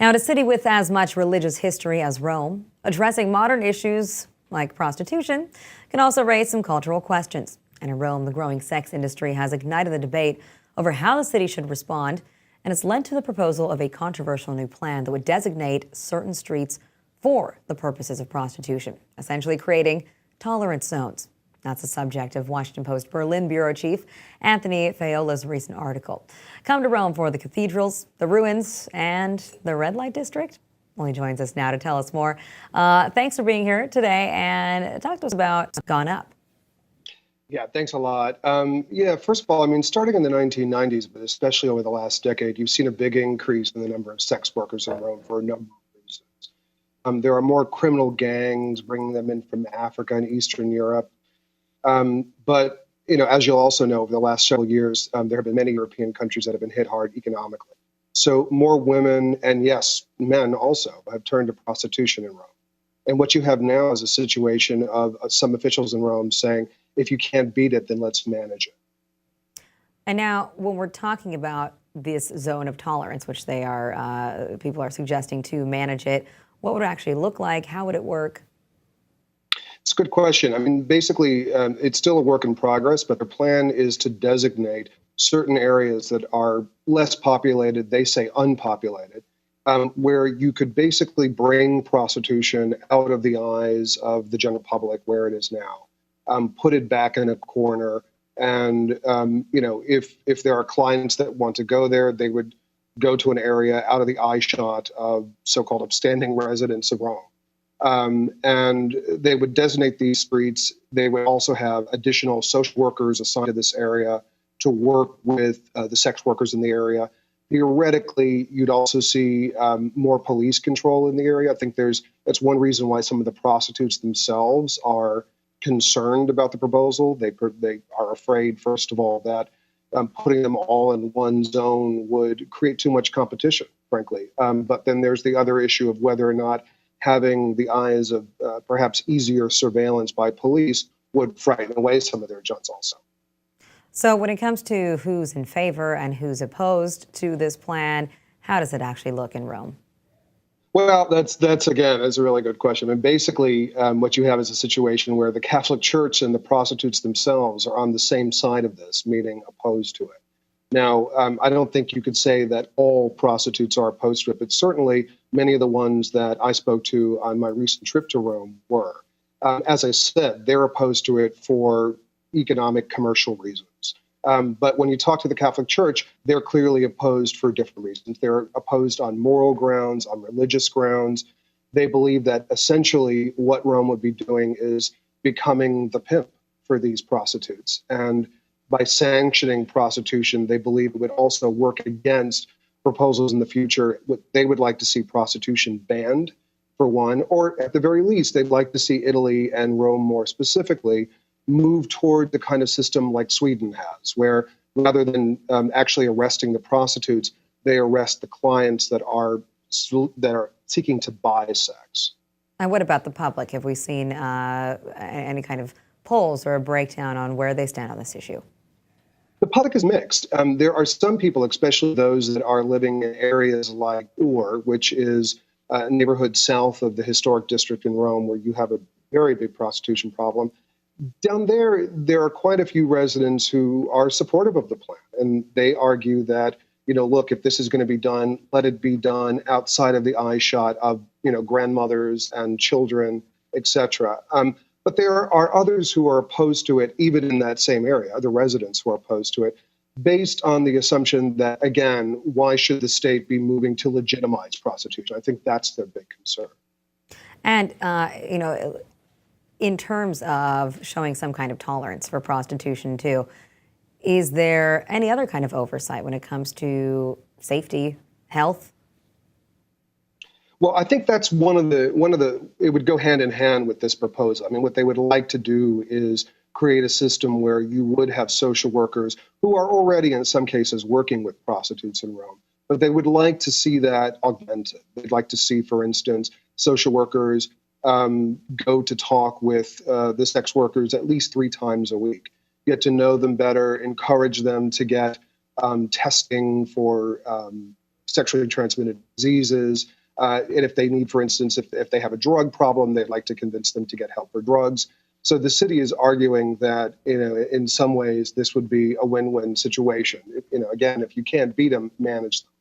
Now, in a city with as much religious history as Rome, addressing modern issues like prostitution can also raise some cultural questions. And in Rome, the growing sex industry has ignited the debate over how the city should respond, and it's led to the proposal of a controversial new plan that would designate certain streets for the purposes of prostitution, essentially creating tolerance zones. That's the subject of Washington Post Berlin bureau chief Anthony Faiola's recent article. Come to Rome for the cathedrals, the ruins, and the red light district? Well, he joins us now to tell us more. Thanks for being here today and talk to us about what's gone up. Yeah, thanks a lot. First of all, I mean, starting in the 1990s, but especially over the last decade, you've seen a big increase in the number of sex workers in Rome for a number of reasons. There are more criminal gangs bringing them in from Africa and Eastern Europe. But, as you'll also know, over the last several years, there have been many European countries that have been hit hard economically. So more women and, yes, men also have turned to prostitution in Rome. And what you have now is a situation of some officials in Rome saying, if you can't beat it, then let's manage it. And now, when we're talking about this zone of tolerance, which people are suggesting to manage it, what would it actually look like? How would it work? It's a good question. I mean, basically, it's still a work in progress, but the plan is to designate certain areas that are less populated, they say unpopulated, where you could basically bring prostitution out of the eyes of the general public where it is now, put it back in a corner. And, if there are clients that want to go there, they would go to an area out of the eye shot of so-called upstanding residents of Rome. And they would designate these streets. They would also have additional social workers assigned to this area to work with the sex workers in the area. Theoretically, you'd also see more police control in the area. I think that's one reason why some of the prostitutes themselves are concerned about the proposal. They are afraid, first of all, that putting them all in one zone would create too much competition, frankly. But then there's the other issue of whether or not having the eyes of perhaps easier surveillance by police would frighten away some of their agents also. So when it comes to who's in favor and who's opposed to this plan, how does it actually look in Rome? Well, that's a really good question. And basically, what you have is a situation where the Catholic Church and the prostitutes themselves are on the same side of this, meaning opposed to it. Now, I don't think you could say that all prostitutes are opposed to it, but certainly many of the ones that I spoke to on my recent trip to Rome were. As I said, they're opposed to it for economic, commercial reasons. But when you talk to the Catholic Church, they're clearly opposed for different reasons. They're opposed on moral grounds, on religious grounds. They believe that essentially what Rome would be doing is becoming the pimp for these prostitutes. And by sanctioning prostitution, they believe it would also work against proposals in the future. They would like to see prostitution banned, for one, or at the very least, they'd like to see Italy and Rome more specifically move toward the kind of system like Sweden has, where rather than actually arresting the prostitutes, they arrest the clients that are seeking to buy sex. And what about the public? Have we seen any kind of polls or a breakdown on where they stand on this issue? The public is mixed. There are some people, especially those that are living in areas like which is a neighborhood south of the historic district in Rome, where you have a very big prostitution problem. Down there are quite a few residents who are supportive of the plan, and they argue that, look, if this is going to be done, let it be done outside of the eye shot of, grandmothers and children, etc. But there are others who are opposed to it, even in that same area, the residents who are opposed to it, based on the assumption that, again, why should the state be moving to legitimize prostitution? I think that's their big concern. And, in terms of showing some kind of tolerance for prostitution, too, is there any other kind of oversight when it comes to safety, health? Well, I think that's one of the, it would go hand in hand with this proposal. I mean, what they would like to do is create a system where you would have social workers who are already in some cases working with prostitutes in Rome, but they would like to see that augmented. They'd like to see, for instance, social workers go to talk with the sex workers at least 3 times a week, get to know them better, encourage them to get testing for sexually transmitted diseases. And if they need, for instance, if they have a drug problem, they'd like to convince them to get help for drugs. So the city is arguing that, in some ways, this would be a win-win situation. Again, if you can't beat them, manage them.